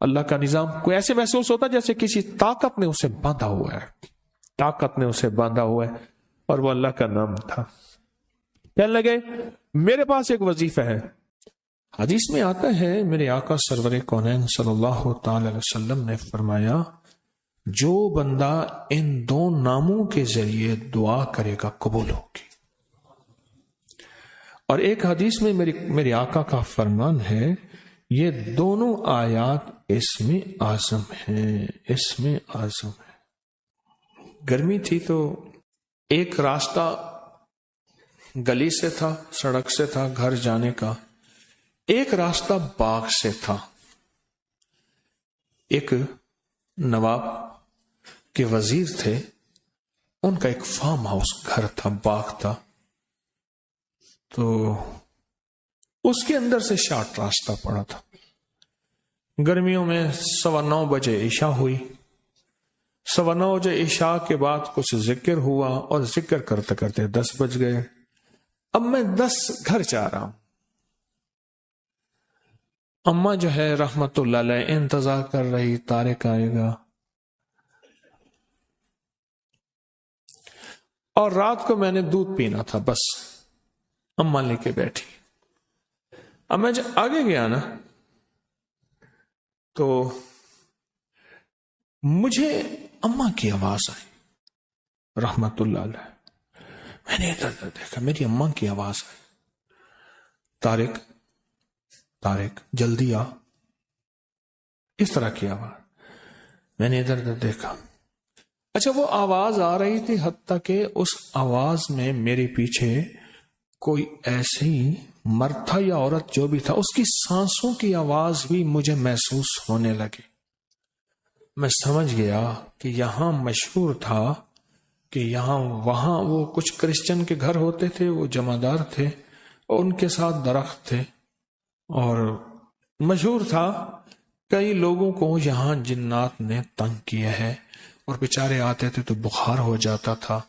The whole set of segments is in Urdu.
اللہ کا نظام کوئی ایسے محسوس ہوتا جیسے کسی طاقت نے اسے باندھا ہوا ہے، طاقت نے اسے باندھا ہوا ہے، اور وہ اللہ کا نام تھا۔ کہنے لگے میرے پاس ایک وظیفہ ہے۔ حدیث میں آتا ہے میرے آقا سرور کونین صلی اللہ تعالی علیہ وسلم نے فرمایا جو بندہ ان دو ناموں کے ذریعے دعا کرے گا قبول ہوگی۔ اور ایک حدیث میں میرے آقا کا فرمان ہے یہ دونوں آیات اسم اعظم ہیں، اسم اعظم ہے۔ گرمی تھی تو ایک راستہ گلی سے تھا، سڑک سے تھا گھر جانے کا، ایک راستہ باغ سے تھا۔ ایک نواب کے وزیر تھے، ان کا ایک فارم ہاؤس گھر تھا، باغ تھا، تو اس کے اندر سے شارٹ راستہ پڑا تھا۔ گرمیوں میں 9:15 بجے عشاء ہوئی، 9:15 بجے عشاء کے بعد کچھ ذکر ہوا، اور ذکر کرتے کرتے 10 بج گئے۔ اب میں 10 گھر جا رہا ہوں۔ اماں جو ہے رحمت اللہ علیہ انتظار کر رہی طارق آئے گا، اور رات کو میں نے دودھ پینا تھا، بس اماں لے کے بیٹھی۔ اب میں جب آگے گیا نا تو مجھے اماں کی آواز آئی رحمت اللہ علیہ۔ میں نے ادھر دیکھا، میری اماں کی آواز آئی، طارق طارق جلدی آ، اس طرح کی آواز۔ میں نے ادھر ادھر دیکھا، اچھا وہ آواز آ رہی تھی، حتیٰ کہ اس آواز میں میرے پیچھے کوئی ایسی مرد تھا یا عورت جو بھی تھا، اس کی سانسوں کی آواز بھی مجھے محسوس ہونے لگی۔ میں سمجھ گیا کہ یہاں مشہور تھا کہ یہاں وہاں وہ کچھ کرسچن کے گھر ہوتے تھے، وہ جمعدار تھے اور ان کے ساتھ درخت تھے، اور مشہور تھا کئی لوگوں کو یہاں جنات نے تنگ کیا ہے، اور بیچارے آتے تھے تو بخار ہو جاتا تھا،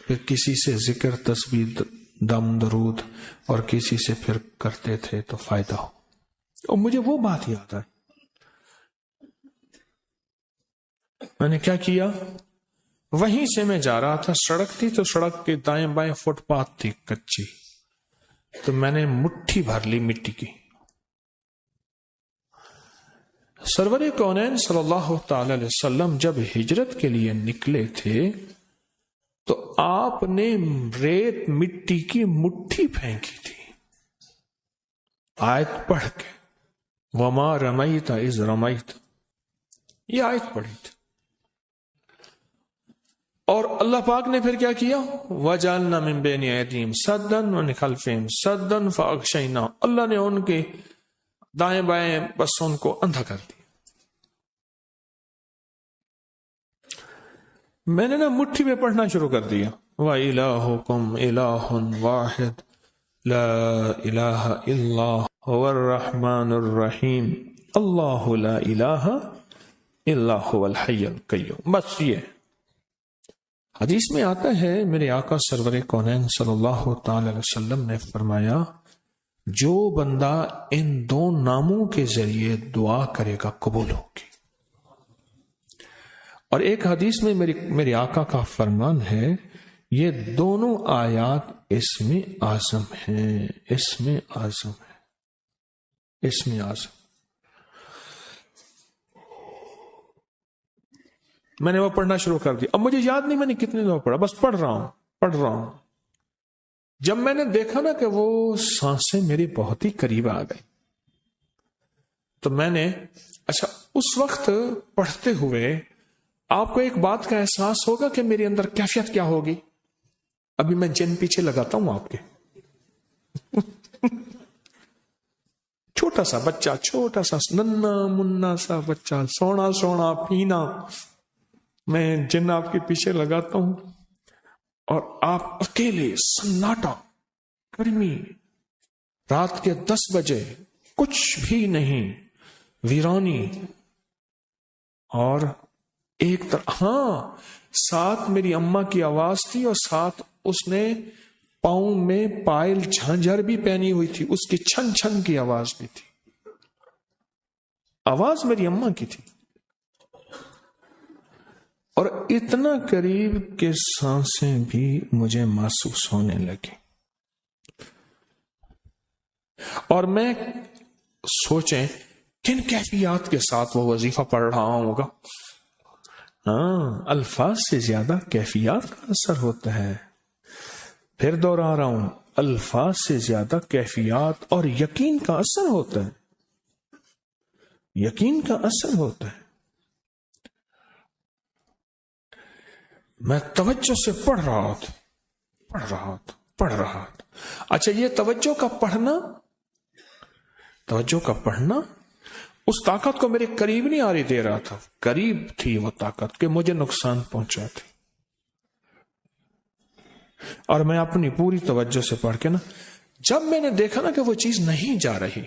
پھر کسی سے ذکر تسبیح دم درود اور کسی سے پھر کرتے تھے تو فائدہ ہو۔ اور مجھے وہ بات یاد آئی، میں نے کیا کیا، وہیں سے میں جا رہا تھا، سڑک تھی تو سڑک کے دائیں بائیں فٹ پاتھ تھی کچی، تو میں نے مٹھی بھر لی مٹی کی۔ سرور کونین صلی اللہ تعالی علیہ وسلم جب ہجرت کے لیے نکلے تھے تو آپ نے ریت مٹی کی مٹھی پھینکی تھی، آیت پڑھ کے، وما رمیت اذ رمیت، یہ آیت پڑھی تھی۔ اور اللہ پاک نے پھر کیا کیا، وجعلنا من بین ایدیہم سدا ومن خلفہم سدا فاغشینا، اللہ نے ان کے دائیں بائیں بس ان کو اندھا کر دیا۔ میں نے نا مٹھی میں پڑھنا شروع کر دیا، وَإِلَٰهُكُمْ إِلَٰهٌ وَاحِدٌ لَا إِلَٰهَ إِلَّا هُوَ الرَّحْمَٰنُ الرَّحِيمُ اللَّهُ لَا إِلَٰهَ إِلَّا هُوَ الْحَيُّ الْقَيُّومُ۔ بس یہ حدیث میں آتا ہے میرے آقا سرور کونین صلی اللہ تعالی علیہ وسلم نے فرمایا جو بندہ ان دو ناموں کے ذریعے دعا کرے گا قبول ہوگی۔ اور ایک حدیث میں میرے آقا کا فرمان ہے یہ دونوں آیات اسم اعظم ہیں، اسم اعظم ہے، اسم اعظم۔ میں نے وہ پڑھنا شروع کر دیا، اب مجھے یاد نہیں میں نے کتنے دفعہ پڑھا، بس پڑھ رہا ہوں۔ جب میں نے دیکھا نا کہ وہ سانسیں میری بہت ہی قریب آ گئی، تو میں نے اچھا اس وقت پڑھتے ہوئے آپ کو ایک بات کا احساس ہوگا کہ میرے اندر کیفیت کیا ہوگی۔ ابھی میں جن پیچھے لگاتا ہوں آپ کے، چھوٹا سا بچہ، چھوٹا سا ننا منا سا بچہ، سونا سونا پینا، میں جن آپ کے پیچھے لگاتا ہوں اور آپ اکیلے، سناٹا، گرمی، رات کے 10 بجے، کچھ بھی نہیں، ویرانی، اور ایک طرح ساتھ میری اماں کی آواز تھی، اور ساتھ اس نے پاؤں میں پائل جھانجھر بھی پہنی ہوئی تھی، اس کی چھن چھن کی آواز بھی تھی۔ آواز میری اماں کی تھی، اور اتنا قریب کہ سانسیں بھی مجھے محسوس ہونے لگی. اور میں سوچیں کن کیفیات کے ساتھ وہ وظیفہ پڑھ رہا ہوگا. ہاں، الفاظ سے زیادہ کیفیات کا اثر ہوتا ہے. پھر دوہرا رہا ہوں، الفاظ سے زیادہ کیفیات اور یقین کا اثر ہوتا ہے. یقین کا اثر ہوتا ہے. میں توجہ سے پڑھ رہا تھا. اچھا، یہ توجہ کا پڑھنا اس طاقت کو میرے قریب نہیں آ رہی دے رہا تھا. قریب تھی وہ طاقت کہ مجھے نقصان پہنچاتی. اور میں اپنی پوری توجہ سے پڑھ کے نا، جب میں نے دیکھا نا کہ وہ چیز نہیں جا رہی،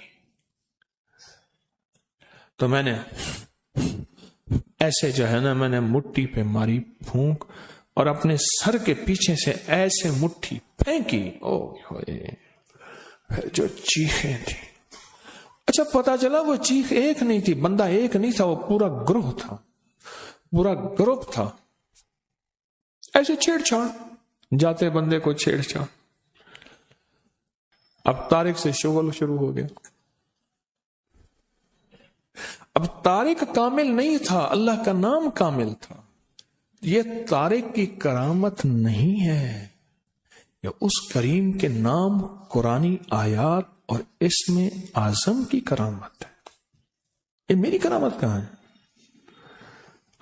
تو میں نے ایسے جو ہے نا، میں نے مٹھی پہ ماری پھونک اور اپنے سر کے پیچھے سے ایسے مٹھی پھینکی. او ہوئے، جو چیخیں تھی. اچھا، پتا چلا وہ چیخ ایک نہیں تھی، بندہ ایک نہیں تھا، وہ پورا گروہ تھا، پورا گروپ تھا. ایسے چھیڑ چھاڑ، جاتے بندے کو چھیڑ چھاڑ. اب طارق سے شغل شروع ہو گیا. اب طارق کامل نہیں تھا، اللہ کا نام کامل تھا. یہ طارق کی کرامت نہیں ہے، یہ اس کریم کے نام، قرآنی آیات اور اسم اعظم کی کرامت ہے. یہ میری کرامت کہاں ہے؟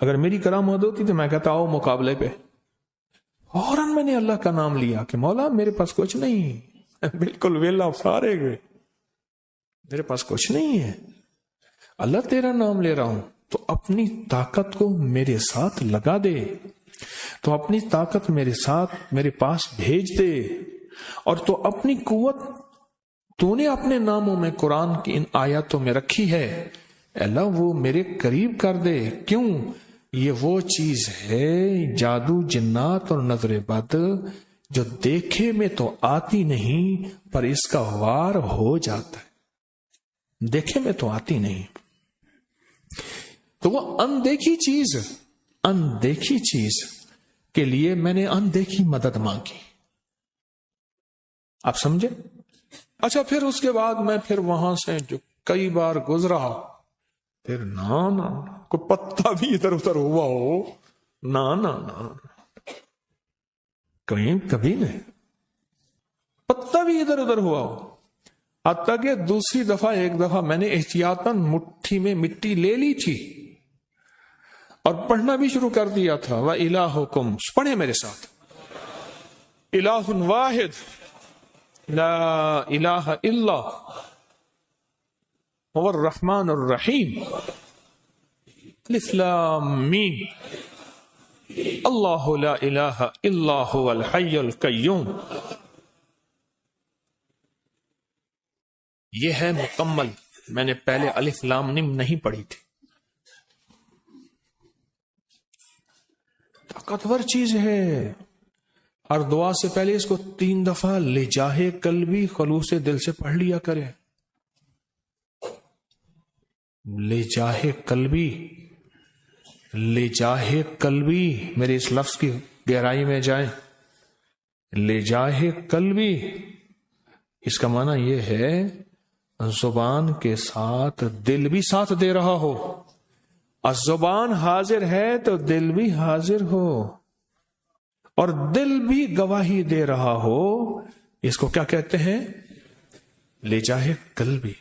اگر میری کرامت ہوتی تو میں کہتا آؤ مقابلے پہ. فوراً میں نے اللہ کا نام لیا کہ مولا میرے پاس کچھ نہیں، بالکل ویلا فارغ، میرے پاس کچھ نہیں ہے، اللہ تیرا نام لے رہا ہوں، تو اپنی طاقت کو میرے ساتھ لگا دے، تو اپنی طاقت میرے ساتھ میرے پاس بھیج دے. اور تو اپنی قوت تو نے اپنے ناموں میں، قرآن کی ان آیاتوں میں رکھی ہے، اللہ وہ میرے قریب کر دے. کیوں؟ یہ وہ چیز ہے، جادو، جنات اور نظر بد، جو دیکھے میں تو آتی نہیں پر اس کا وار ہو جاتا ہے. دیکھے میں تو آتی نہیں، تو وہ اندیکھی چیز کے لیے میں نے اندیکھی مدد مانگی. آپ سمجھے؟ اچھا، پھر اس کے بعد میں پھر وہاں سے جو کئی بار گزرا، پھر نا کوئی پتا بھی ادھر ادھر ہوا ہو، نا کبھی نہیں پتا بھی ادھر ادھر ہوا ہو. حتیٰ کہ دوسری دفعہ، ایک دفعہ میں نے احتیاطاً مٹھی میں مٹی لے لی تھی اور پڑھنا بھی شروع کر دیا تھا. وَإِلَٰهُكُمْ، پڑھیں میرے ساتھ، الہ واحد لا الہ الا هو الرحمن الرحیم، الف لام میم، اللہ لا الہ الا هو الحی القیوم. یہ ہے مکمل. میں نے پہلے الف لام میم نہیں پڑھی تھی. طاقتور چیز ہے. ہر دعا سے پہلے اس کو 3 دفعہ لجاہ قلبی خلوص دل سے پڑھ لیا کرے. لجاہ قلبی، لجاہ قلبی، میرے اس لفظ کی گہرائی میں جائیں. لجاہ قلبی، اس کا معنی یہ ہے زبان کے ساتھ دل بھی ساتھ دے رہا ہو. اور زبان حاضر ہے تو دل بھی حاضر ہو، اور دل بھی گواہی دے رہا ہو. اس کو کیا کہتے ہیں؟ لجاہ قلبی.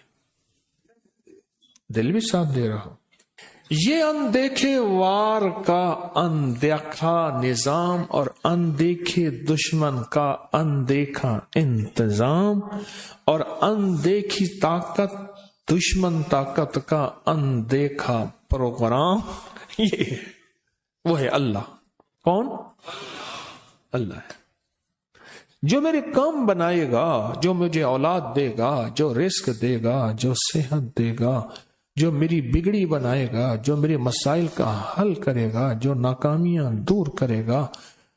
دل بھی ساتھ دے رہا ہو. یہ اندیکھے وار کا اندیکھا نظام اور اندیکھے دشمن کا اندیکھا انتظام اور اندیکھی طاقت دشمن طاقت کا اندیکھا پروگرام، یہ وہ ہے اللہ. کون؟ اللہ ہے جو میرے کام بنائے گا، جو مجھے اولاد دے گا، جو رزق دے گا، جو صحت دے گا، جو میری بگڑی بنائے گا، جو میرے مسائل کا حل کرے گا، جو ناکامیاں دور کرے گا،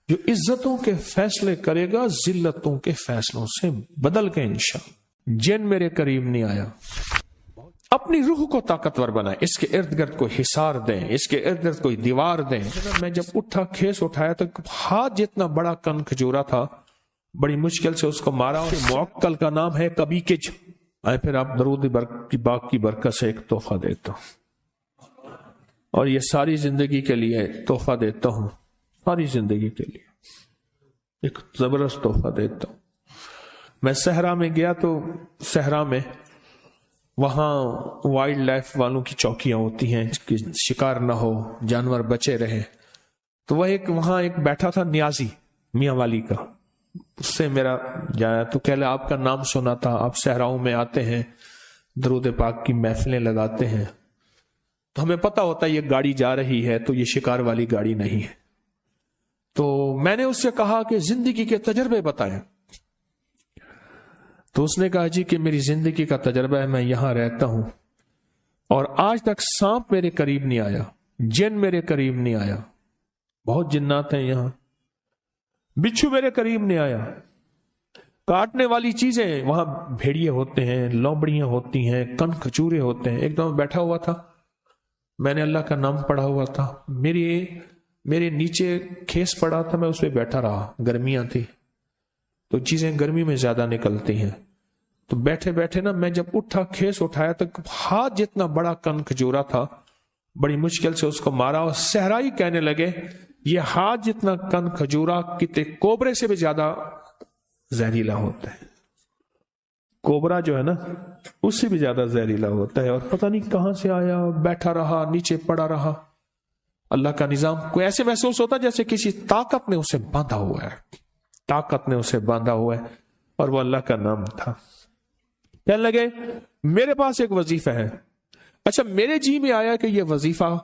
جو عزتوں کے فیصلے کرے گا، ذلتوں کے فیصلوں سے بدل کے انشاءاللہ. جن میرے قریب نہیں آیا، اپنی روح کو طاقتور بنائیں، اس کے ارد گرد کوئی حصار دیں، اس کے ارد گرد کوئی دیوار دیں۔ میں جب اٹھا کھیس اٹھایا تو ہاتھ جتنا بڑا کن کھجورا تھا، بڑی مشکل سے اس کو مارا، اور موکل کا نام ہے کبھی کچ۔ پھر آپ درود کی باغ کی برکت سے ایک تحفہ دیتا ہوں، اور یہ ساری زندگی کے لیے تحفہ دیتا ہوں، ساری زندگی کے لیے ایک زبردست تحفہ دیتا ہوں۔ میں صحرا میں گیا تو صحرا میں وہاں وائلڈ لائف والوں کی چوکیاں ہوتی ہیں کہ شکار نہ ہو، جانور بچے رہے، تو وہ وہاں ایک بیٹھا تھا نیازی میاں والی کا، اس سے میرا جایا تو کہہ لے آپ کا نام سنا تھا، آپ صحراؤں میں آتے ہیں، درود پاک کی محفلیں لگاتے ہیں، تو ہمیں پتہ ہوتا ہے یہ گاڑی جا رہی ہے تو یہ شکار والی گاڑی نہیں ہے۔ تو میں نے اس سے کہا کہ زندگی کے تجربے بتائیں، تو اس نے کہا جی کہ میری زندگی کا تجربہ ہے، میں یہاں رہتا ہوں اور آج تک سانپ میرے قریب نہیں آیا، جن میرے قریب نہیں آیا، بہت جنات ہیں یہاں، بچھو میرے قریب نہیں آیا، کاٹنے والی چیزیں وہاں بھیڑیے ہوتے ہیں، لومڑیاں ہوتی ہیں، کن کھچورے ہوتے ہیں۔ ایک دم بیٹھا ہوا تھا، میں نے اللہ کا نام پڑھا ہوا تھا، میرے نیچے کھیس پڑا تھا، میں اس پہ بیٹھا رہا، گرمیاں تھی تو چیزیں گرمی میں زیادہ نکلتی ہیں، تو بیٹھے بیٹھے نا میں جب اٹھا کھیس اٹھایا تو ہاتھ جتنا بڑا کن کھجورا تھا، بڑی مشکل سے اس کو مارا، اور صحرائی کہنے لگے یہ ہاتھ جتنا کن کھجورا کتے کوبرے سے بھی زیادہ زہریلا ہوتا ہے، کوبرا جو ہے نا اس سے بھی زیادہ زہریلا ہوتا ہے، اور پتہ نہیں کہاں سے آیا، بیٹھا رہا، نیچے پڑا رہا۔ اللہ کا نظام کوئی ایسے محسوس ہوتا جیسے کسی طاقت نے اسے باندھا ہوا ہے، طاقت نے اسے باندھا ہوا ہے، اور وہ اللہ کا نام تھا۔ کہنے لگے میرے پاس ایک وظیفہ ہے۔ اچھا میرے جی میں آیا کہ یہ وظیفہ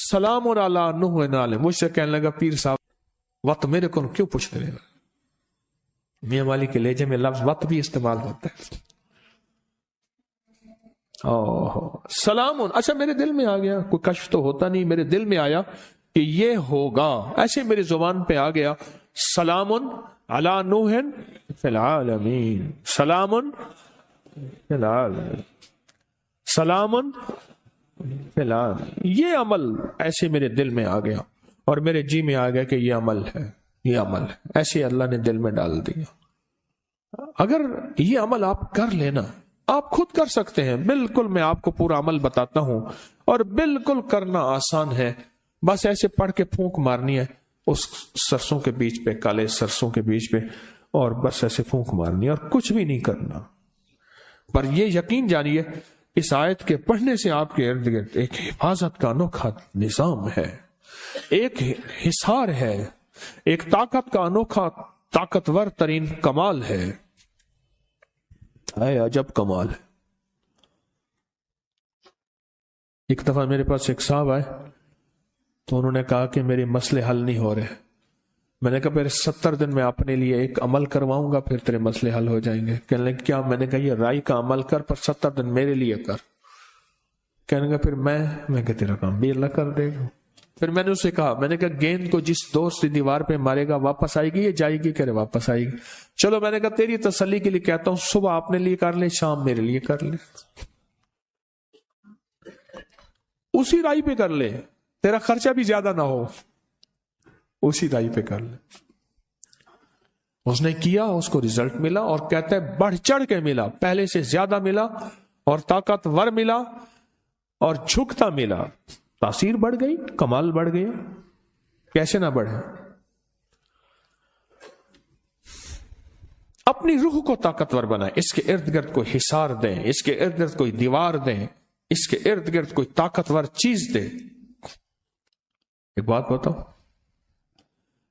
سلام اور علی نوح علیہ، مجھ سے کہنے لگا پیر صاحب وقت میرے کو کیوں پوچھنے لگا؟ میاں والی کے لہجے میں لفظ وقت بھی استعمال ہوتا ہے۔ سلام، اچھا میرے دل میں آ گیا، کوئی کشف تو ہوتا نہیں، میرے دل میں آیا کہ یہ ہوگا، ایسے میری زبان پہ آ گیا، سلام علی نوح فی العالمین، سلام فی العالمین، سلام فی العالمین۔ یہ عمل ایسے میرے دل میں آ گیا، اور میرے جی میں آ گیا کہ یہ عمل ہے، یہ عمل ہے، ایسے اللہ نے دل میں ڈال دیا۔ اگر یہ عمل آپ کر لینا، آپ خود کر سکتے ہیں، بالکل میں آپ کو پورا عمل بتاتا ہوں، اور بالکل کرنا آسان ہے، بس ایسے پڑھ کے پھونک مارنی ہے اس سرسوں کے بیچ پہ، کالے سرسوں کے بیچ پہ، اور بس ایسے پھونک مارنی ہے اور کچھ بھی نہیں کرنا۔ پر یہ یقین جانیے اس آیت کے پڑھنے سے آپ کے ارد گرد ایک حفاظت کا انوکھا نظام ہے، ایک حصار ہے، ایک طاقت کا انوکھا طاقتور ترین کمال ہے، اے عجب کمال ہے۔ ایک دفعہ میرے پاس ایک صاحب آئے تو انہوں نے کہا کہ میرے مسئلے حل نہیں ہو رہے۔ میں نے کہا پھر 70 دن میں اپنے لیے ایک عمل کرواؤں گا، پھر تیرے مسئلے حل ہو جائیں گے۔ کہنے لگے کیا؟ میں نے کہا یہ رائی کا عمل کر، پر 70 دن میرے لیے کر۔ کہنے لگا پھر میں کہ تیرا کام بھی اللہ کر دے گا۔ پھر میں نے اسے کہا، میں نے کہا گیند کو جس دوست دیوار پہ مارے گا واپس آئے گی یا جائے گی؟ کہہ رہے واپس آئے گی۔ چلو میں نے کہا تیری تسلی کے لیے کہتا ہوں، صبح اپنے لیے کر لے، شام میرے لیے کر لے، اسی رائی پہ کر لے، تیرا خرچہ بھی زیادہ نہ ہو، اسی رائی پہ کر لے۔ اس نے کیا، اس کو رزلٹ ملا، اور کہتا ہے بڑھ چڑھ کے ملا، پہلے سے زیادہ ملا، اور طاقتور ملا، اور جھکتا ملا، تاثیر بڑھ گئی، کمال بڑھ گیا۔ کیسے نہ بڑھے؟ اپنی روح کو طاقتور بنائیں، اس کے ارد گرد کوئی حصار دیں، اس کے ارد گرد کوئی دیوار دیں، اس کے ارد گرد کوئی طاقتور چیز دیں۔ ایک بات بتاؤ،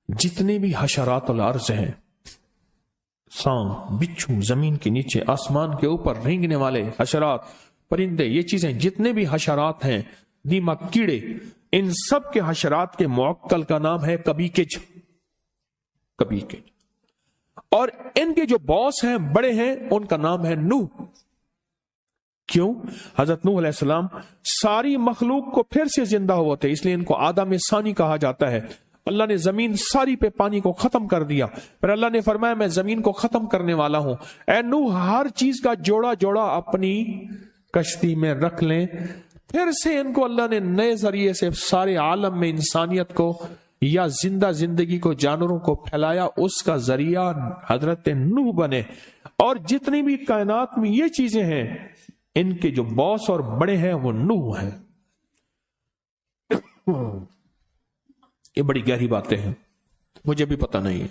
جتنی بھی حشرات الارض ہیں، سانپ، بچھو، زمین کے نیچے، آسمان کے اوپر رینگنے والے حشرات، پرندے، یہ چیزیں جتنے بھی حشرات ہیں، دیمک، کیڑے، ان سب کے حشرات کے معقل کا نام ہے کبھی کج، کبھی کج۔ اور ان کے جو باس ہیں، بڑے ہیں، ان کا نام ہے نوح۔ کیوں؟ حضرت نوح علیہ السلام ساری مخلوق کو پھر سے زندہ ہوا تھے، اس لیے ان کو آدم ثانی کہا جاتا ہے۔ اللہ نے زمین ساری پہ پانی کو ختم کر دیا، پھر اللہ نے فرمایا میں زمین کو ختم کرنے والا ہوں، اے نوح ہر چیز کا جوڑا جوڑا اپنی کشتی میں رکھ لیں. پھر سے ان کو اللہ نے نئے ذریعے سے سارے عالم میں انسانیت کو یا زندہ زندگی کو جانوروں کو پھیلایا. اس کا ذریعہ حضرت نوح بنے. اور جتنی بھی کائنات میں یہ چیزیں ہیں ان کے جو باس اور بڑے ہیں وہ نوح ہیں. یہ بڑی گہری باتیں ہیں, مجھے بھی پتہ نہیں ہے.